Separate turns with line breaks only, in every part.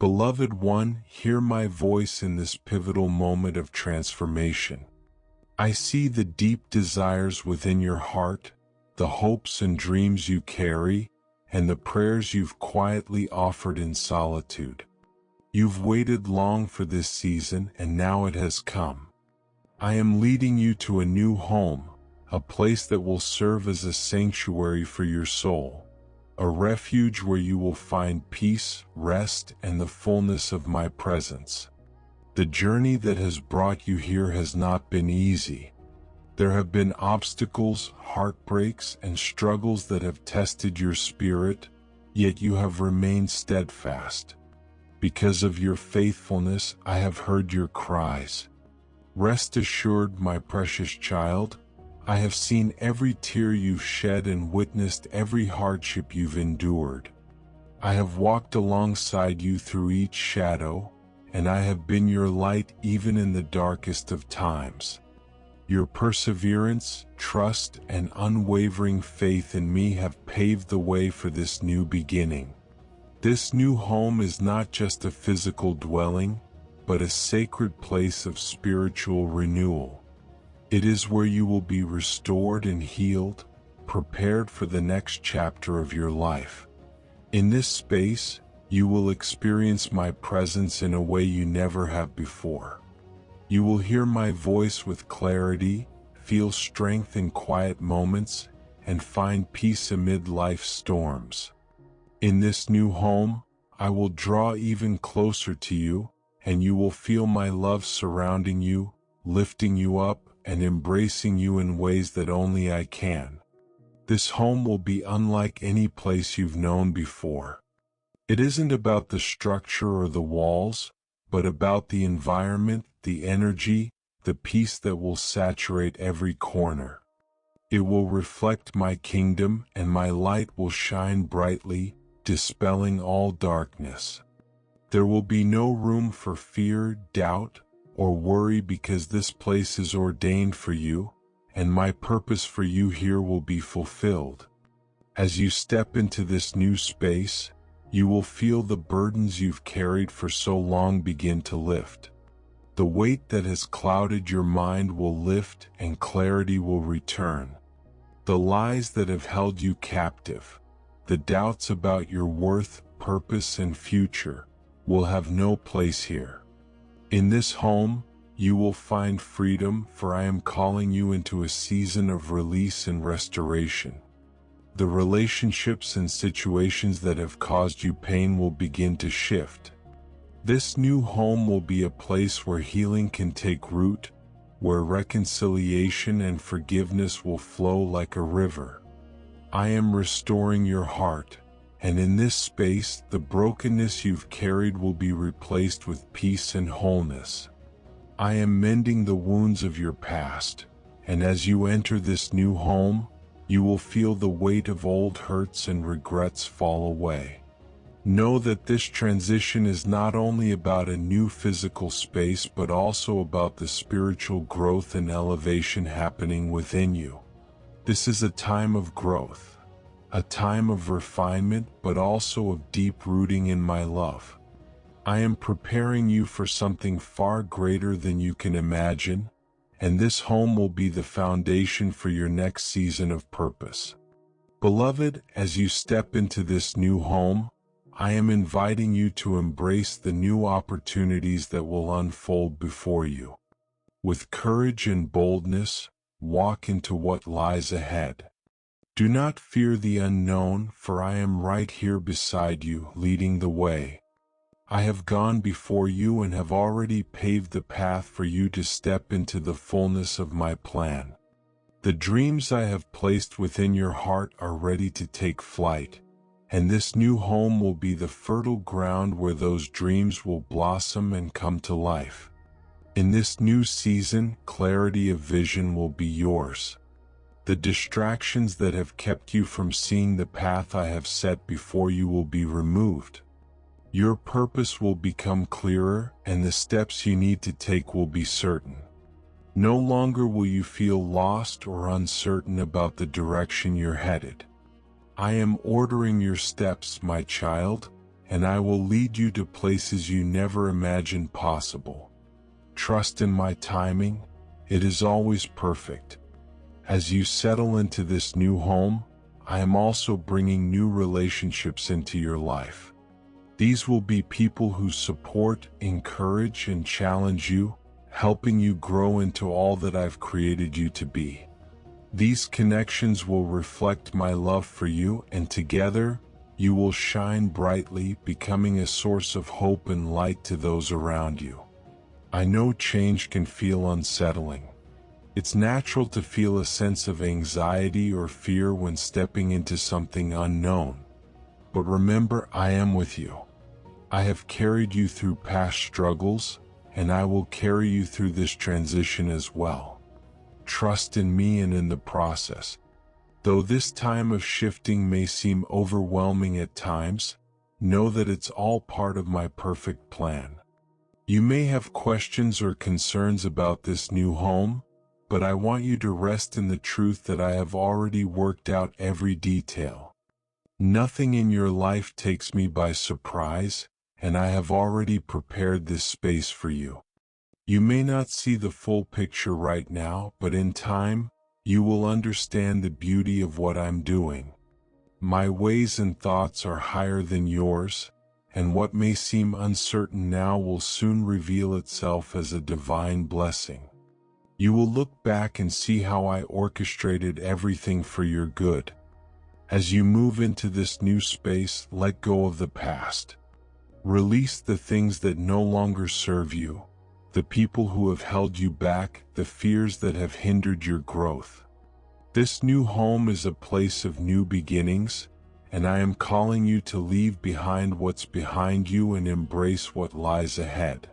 Beloved one, hear my voice in this pivotal moment of transformation. I see the deep desires within your heart, the hopes and dreams you carry, and the prayers you've quietly offered in solitude. You've waited long for this season, and now it has come. I am leading you to a new home, a place that will serve as a sanctuary for your soul, a refuge where you will find peace, rest, and the fullness of my presence. The journey that has brought you here has not been easy. There have been obstacles, heartbreaks, and struggles that have tested your spirit, yet you have remained steadfast. Because of your faithfulness, I have heard your cries. Rest assured, my precious child, I have seen every tear you've shed and witnessed every hardship you've endured. I have walked alongside you through each shadow, and I have been your light even in the darkest of times. Your perseverance, trust, and unwavering faith in me have paved the way for this new beginning. This new home is not just a physical dwelling, but a sacred place of spiritual renewal. It is where you will be restored and healed, prepared for the next chapter of your life. In this space, you will experience my presence in a way you never have before. You will hear my voice with clarity, feel strength in quiet moments, and find peace amid life's storms. In this new home, I will draw even closer to you, and you will feel my love surrounding you, lifting you up, and embracing you in ways that only I can. This home will be unlike any place you've known before. It isn't about the structure or the walls, but about the environment, the energy, the peace that will saturate every corner. It will reflect my kingdom, and my light will shine brightly, dispelling all darkness. There will be no room for fear, doubt, or worry, because this place is ordained for you, and my purpose for you here will be fulfilled. As you step into this new space, you will feel the burdens you've carried for so long begin to lift. The weight that has clouded your mind will lift, and clarity will return. The lies that have held you captive, the doubts about your worth, purpose, and future, will have no place here. In this home, you will find freedom, for I am calling you into a season of release and restoration. The relationships and situations that have caused you pain will begin to shift. This new home will be a place where healing can take root, where reconciliation and forgiveness will flow like a river. I am restoring your heart, and in this space, the brokenness you've carried will be replaced with peace and wholeness. I am mending the wounds of your past, and as you enter this new home, you will feel the weight of old hurts and regrets fall away. Know that this transition is not only about a new physical space, but also about the spiritual growth and elevation happening within you. This is a time of growth, a time of refinement, but also of deep rooting in my love. I am preparing you for something far greater than you can imagine, and this home will be the foundation for your next season of purpose. Beloved, as you step into this new home, I am inviting you to embrace the new opportunities that will unfold before you. With courage and boldness, walk into what lies ahead. Do not fear the unknown, for I am right here beside you, leading the way. I have gone before you and have already paved the path for you to step into the fullness of my plan. The dreams I have placed within your heart are ready to take flight, and this new home will be the fertile ground where those dreams will blossom and come to life. In this new season, clarity of vision will be yours. The distractions that have kept you from seeing the path I have set before you will be removed. Your purpose will become clearer, and the steps you need to take will be certain. No longer will you feel lost or uncertain about the direction you're headed. I am ordering your steps, my child, and I will lead you to places you never imagined possible. Trust in my timing, it is always perfect. As you settle into this new home, I am also bringing new relationships into your life. These will be people who support, encourage, and challenge you, helping you grow into all that I've created you to be. These connections will reflect my love for you, and together, you will shine brightly, becoming a source of hope and light to those around you. I know change can feel unsettling. It's natural to feel a sense of anxiety or fear when stepping into something unknown. But remember, I am with you. I have carried you through past struggles, and I will carry you through this transition as well. Trust in me and in the process. Though this time of shifting may seem overwhelming at times, know that it's all part of my perfect plan. You may have questions or concerns about this new home, but I want you to rest in the truth that I have already worked out every detail. Nothing in your life takes me by surprise, and I have already prepared this space for you. You may not see the full picture right now, but in time, you will understand the beauty of what I'm doing. My ways and thoughts are higher than yours, and what may seem uncertain now will soon reveal itself as a divine blessing. You will look back and see how I orchestrated everything for your good. As you move into this new space, let go of the past. Release the things that no longer serve you, the people who have held you back, the fears that have hindered your growth. This new home is a place of new beginnings, and I am calling you to leave behind what's behind you and embrace what lies ahead.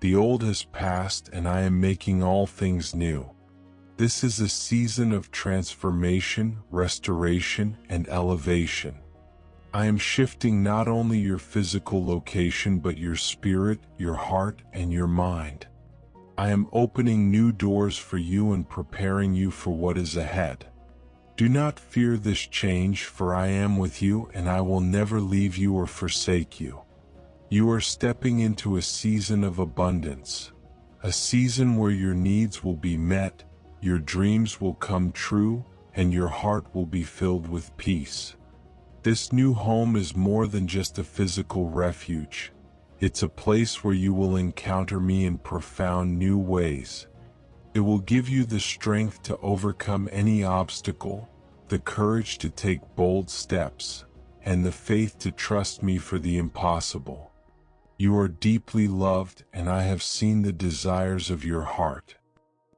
The old has passed, and I am making all things new. This is a season of transformation, restoration, and elevation. I am shifting not only your physical location but your spirit, your heart, and your mind. I am opening new doors for you and preparing you for what is ahead. Do not fear this change, for I am with you and I will never leave you or forsake you. You are stepping into a season of abundance, a season where your needs will be met, your dreams will come true, and your heart will be filled with peace. This new home is more than just a physical refuge. It's a place where you will encounter me in profound new ways. It will give you the strength to overcome any obstacle, the courage to take bold steps, and the faith to trust me for the impossible. You are deeply loved, and I have seen the desires of your heart.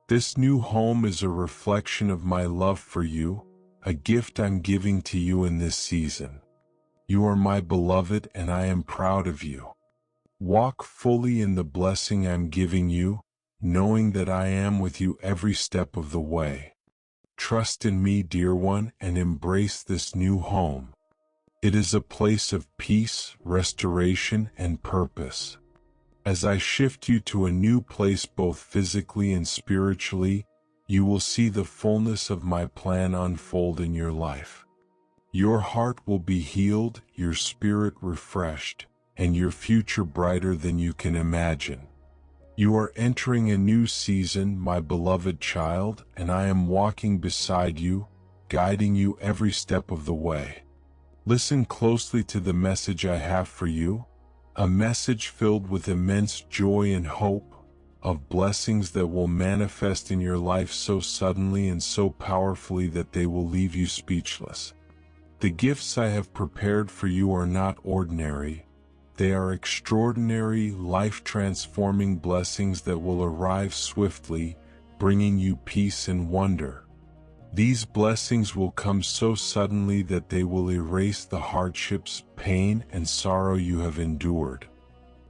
This new home is a reflection of my love for you, a gift I'm giving to you in this season. You are my beloved, and I am proud of you. Walk fully in the blessing I'm giving you, knowing that I am with you every step of the way. Trust in me, dear one, and embrace this new home. It is a place of peace, restoration, and purpose. As I shift you to a new place both physically and spiritually, you will see the fullness of my plan unfold in your life. Your heart will be healed, your spirit refreshed, and your future brighter than you can imagine. You are entering a new season, my beloved child, and I am walking beside you, guiding you every step of the way. Listen closely to the message I have for you, a message filled with immense joy and hope, of blessings that will manifest in your life so suddenly and so powerfully that they will leave you speechless. The gifts I have prepared for you are not ordinary. They are extraordinary, life-transforming blessings that will arrive swiftly, bringing you peace and wonder. These blessings will come so suddenly that they will erase the hardships, pain, and sorrow you have endured.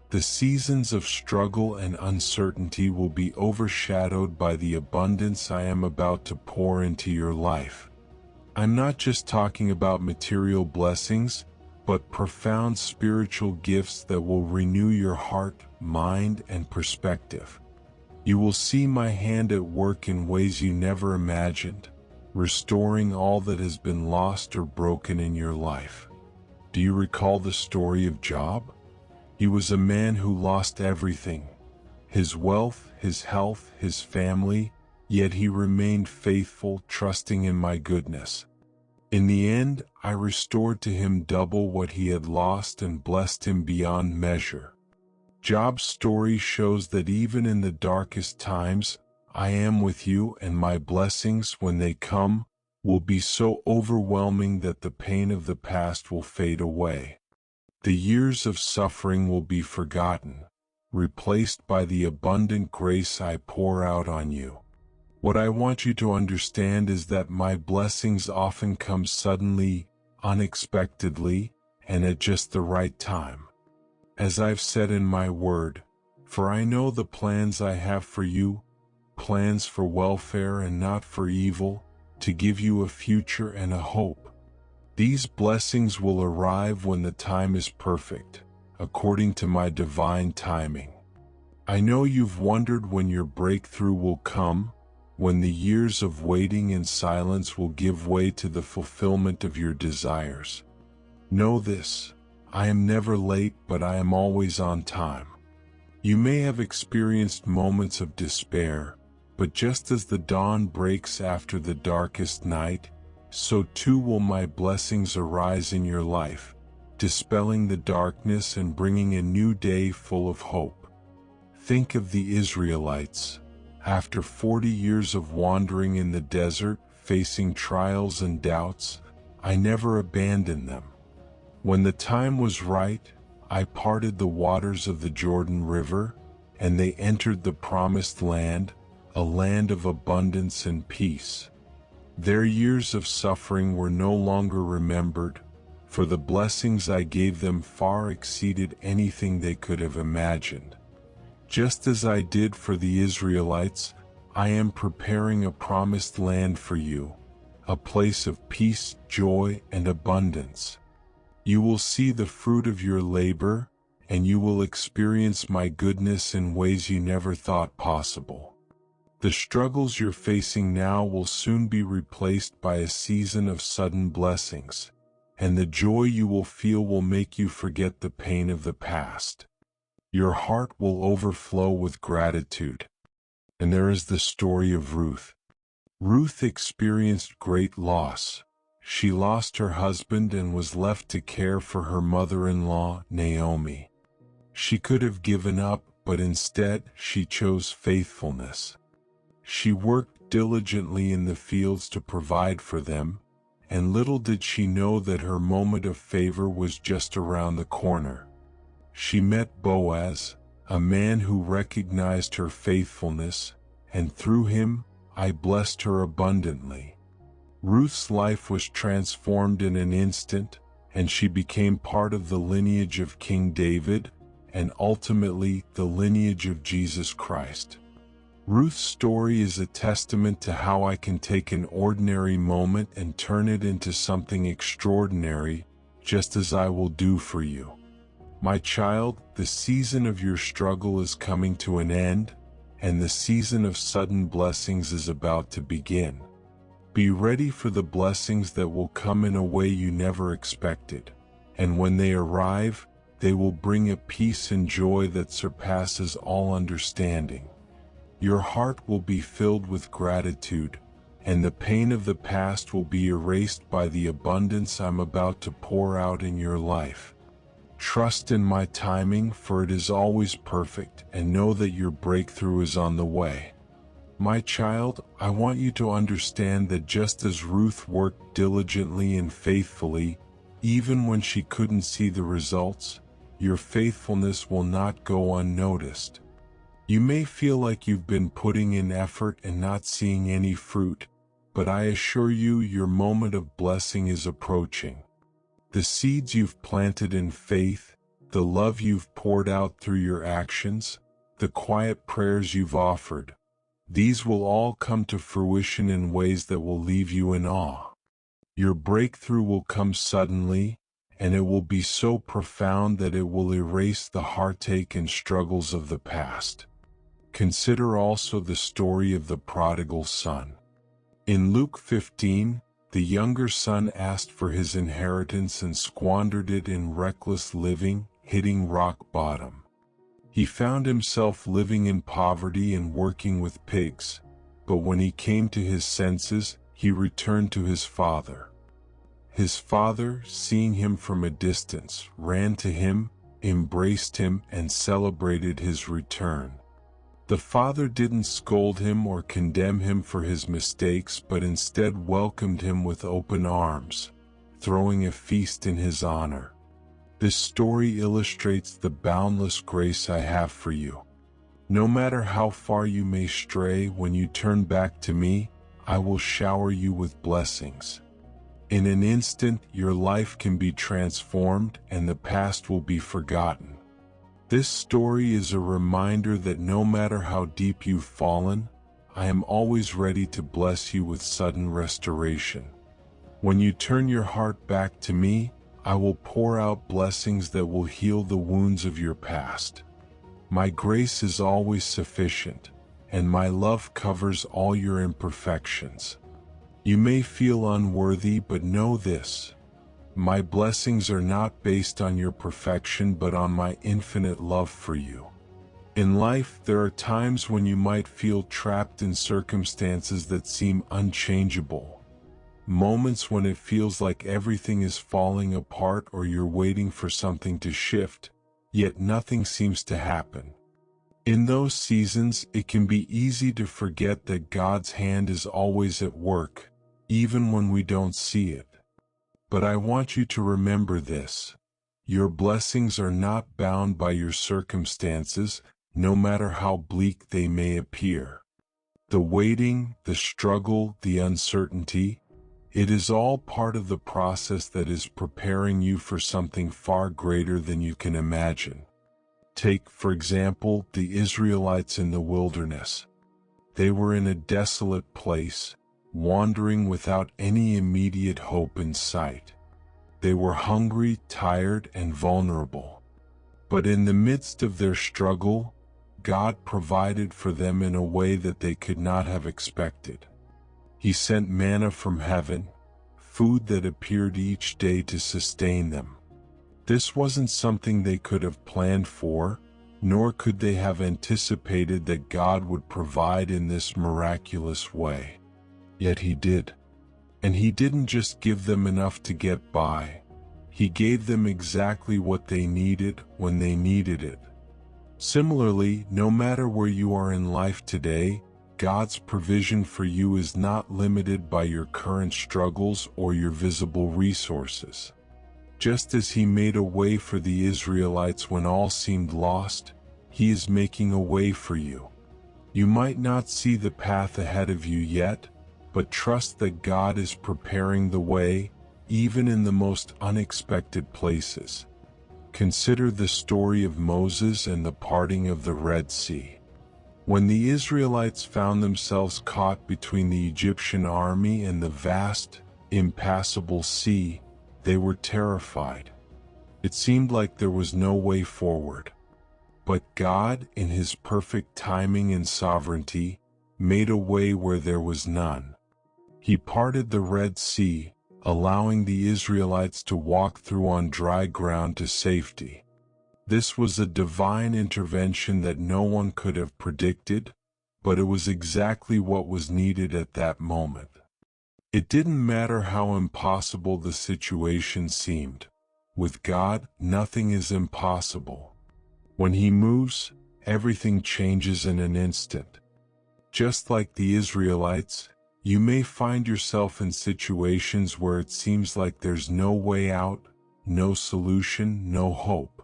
The seasons of struggle and uncertainty will be overshadowed by the abundance I am about to pour into your life. I'm not just talking about material blessings, but profound spiritual gifts that will renew your heart, mind, and perspective. You will see my hand at work in ways you never imagined, restoring all that has been lost or broken in your life. Do you recall the story of Job? He was a man who lost everything, his wealth, his health, his family, yet he remained faithful, trusting in my goodness. In the end, I restored to him double what he had lost and blessed him beyond measure. Job's story shows that even in the darkest times, I am with you, and my blessings, when they come, will be so overwhelming that the pain of the past will fade away. The years of suffering will be forgotten, replaced by the abundant grace I pour out on you. What I want you to understand is that my blessings often come suddenly, unexpectedly, and at just the right time. As I've said in my word, for I know the plans I have for you, plans for welfare and not for evil, to give you a future and a hope. These blessings will arrive when the time is perfect, according to my divine timing. I know you've wondered when your breakthrough will come, when the years of waiting and silence will give way to the fulfillment of your desires. Know this, I am never late, but I am always on time. You may have experienced moments of despair, but just as the dawn breaks after the darkest night, so too will my blessings arise in your life, dispelling the darkness and bringing a new day full of hope. Think of the Israelites. After 40 years of wandering in the desert, facing trials and doubts, I never abandoned them. When the time was right, I parted the waters of the Jordan River, and they entered the promised land, a land of abundance and peace. Their years of suffering were no longer remembered, for the blessings I gave them far exceeded anything they could have imagined. Just as I did for the Israelites, I am preparing a promised land for you, a place of peace, joy, and abundance. You will see the fruit of your labor, and you will experience my goodness in ways you never thought possible. The struggles you're facing now will soon be replaced by a season of sudden blessings, and the joy you will feel will make you forget the pain of the past. Your heart will overflow with gratitude. And there is the story of Ruth. Ruth experienced great loss. She lost her husband and was left to care for her mother-in-law, Naomi. She could have given up, but instead she chose faithfulness. She worked diligently in the fields to provide for them, and little did she know that her moment of favor was just around the corner. She met Boaz, a man who recognized her faithfulness, and through him, I blessed her abundantly. Ruth's life was transformed in an instant, and she became part of the lineage of King David, and ultimately the lineage of Jesus Christ. Ruth's story is a testament to how I can take an ordinary moment and turn it into something extraordinary, just as I will do for you. My child, the season of your struggle is coming to an end, and the season of sudden blessings is about to begin. Be ready for the blessings that will come in a way you never expected, and when they arrive, they will bring a peace and joy that surpasses all understanding. Your heart will be filled with gratitude, and the pain of the past will be erased by the abundance I'm about to pour out in your life. Trust in my timing, for it is always perfect, and know that your breakthrough is on the way. My child, I want you to understand that just as Ruth worked diligently and faithfully, even when she couldn't see the results, your faithfulness will not go unnoticed. You may feel like you've been putting in effort and not seeing any fruit, but I assure you your moment of blessing is approaching. The seeds you've planted in faith, the love you've poured out through your actions, the quiet prayers you've offered, these will all come to fruition in ways that will leave you in awe. Your breakthrough will come suddenly, and it will be so profound that it will erase the heartache and struggles of the past. Consider also the story of the prodigal son. In Luke 15, The younger son asked for his inheritance and squandered it in reckless living, hitting rock bottom. He found himself living in poverty and working with pigs, but when he came to his senses, he returned to his father. His father, seeing him from a distance, ran to him, embraced him, and celebrated his return. The father didn't scold him or condemn him for his mistakes, but instead welcomed him with open arms, throwing a feast in his honor. This story illustrates the boundless grace I have for you. No matter how far you may stray, when you turn back to me, I will shower you with blessings. In an instant, your life can be transformed and the past will be forgotten. This story is a reminder that no matter how deep you've fallen, I am always ready to bless you with sudden restoration. When you turn your heart back to me, I will pour out blessings that will heal the wounds of your past. My grace is always sufficient, and my love covers all your imperfections. You may feel unworthy, but know this: my blessings are not based on your perfection but on my infinite love for you. In life, there are times when you might feel trapped in circumstances that seem unchangeable. Moments when it feels like everything is falling apart or you're waiting for something to shift, yet nothing seems to happen. In those seasons, it can be easy to forget that God's hand is always at work, even when we don't see it. But I want you to remember this: your blessings are not bound by your circumstances, no matter how bleak they may appear. The waiting, the struggle, the uncertainty, it is all part of the process that is preparing you for something far greater than you can imagine. Take, for example, the Israelites in the wilderness. They were in a desolate place, wandering without any immediate hope in sight. They were hungry, tired, and vulnerable. But in the midst of their struggle, God provided for them in a way that they could not have expected. He sent manna from heaven, food that appeared each day to sustain them. This wasn't something they could have planned for, nor could they have anticipated that God would provide in this miraculous way. Yet He did. And He didn't just give them enough to get by. He gave them exactly what they needed when they needed it. Similarly, no matter where you are in life today, God's provision for you is not limited by your current struggles or your visible resources. Just as He made a way for the Israelites when all seemed lost, He is making a way for you. You might not see the path ahead of you yet, but trust that God is preparing the way, even in the most unexpected places. Consider the story of Moses and the parting of the Red Sea. When the Israelites found themselves caught between the Egyptian army and the vast, impassable sea, they were terrified. It seemed like there was no way forward. But God, in His perfect timing and sovereignty, made a way where there was none. He parted the Red Sea, allowing the Israelites to walk through on dry ground to safety. This was a divine intervention that no one could have predicted, but it was exactly what was needed at that moment. It didn't matter how impossible the situation seemed. With God, nothing is impossible. When He moves, everything changes in an instant. Just like the Israelites, you may find yourself in situations where it seems like there's no way out, no solution, no hope.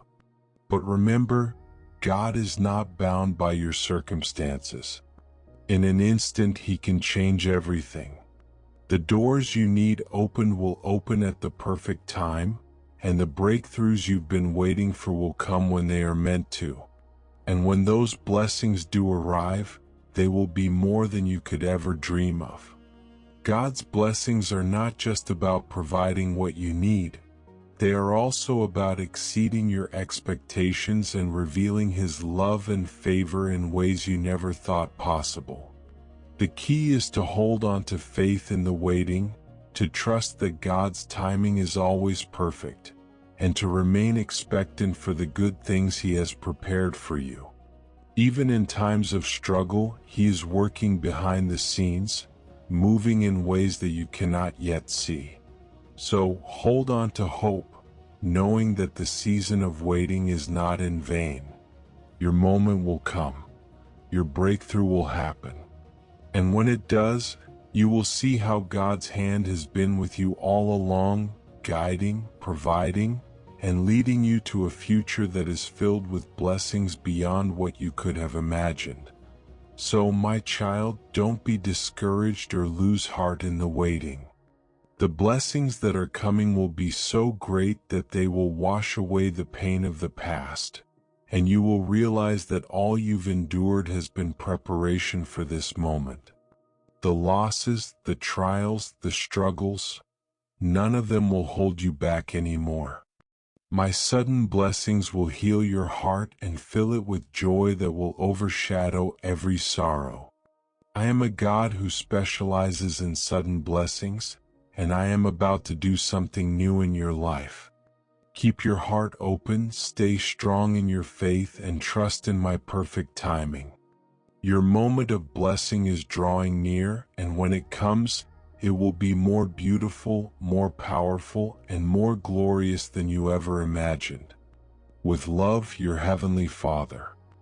But remember, God is not bound by your circumstances. In an instant, He can change everything. The doors you need opened will open at the perfect time, and the breakthroughs you've been waiting for will come when they are meant to. And when those blessings do arrive, they will be more than you could ever dream of. God's blessings are not just about providing what you need. They are also about exceeding your expectations and revealing His love and favor in ways you never thought possible. The key is to hold on to faith in the waiting, to trust that God's timing is always perfect, and to remain expectant for the good things He has prepared for you. Even in times of struggle, He is working behind the scenes, moving in ways that you cannot yet see. So hold on to hope, knowing that the season of waiting is not in vain. Your moment will come. Your breakthrough will happen. And when it does, you will see how God's hand has been with you all along, guiding, providing, and leading you to a future that is filled with blessings beyond what you could have imagined. So, my child, don't be discouraged or lose heart in the waiting. The blessings that are coming will be so great that they will wash away the pain of the past, and you will realize that all you've endured has been preparation for this moment. The losses, the trials, the struggles, none of them will hold you back anymore. My sudden blessings will heal your heart and fill it with joy that will overshadow every sorrow. I am a God who specializes in sudden blessings, and I am about to do something new in your life. Keep your heart open, stay strong in your faith, and trust in my perfect timing. Your moment of blessing is drawing near, and when it comes, it will be more beautiful, more powerful, and more glorious than you ever imagined. With love, your Heavenly Father.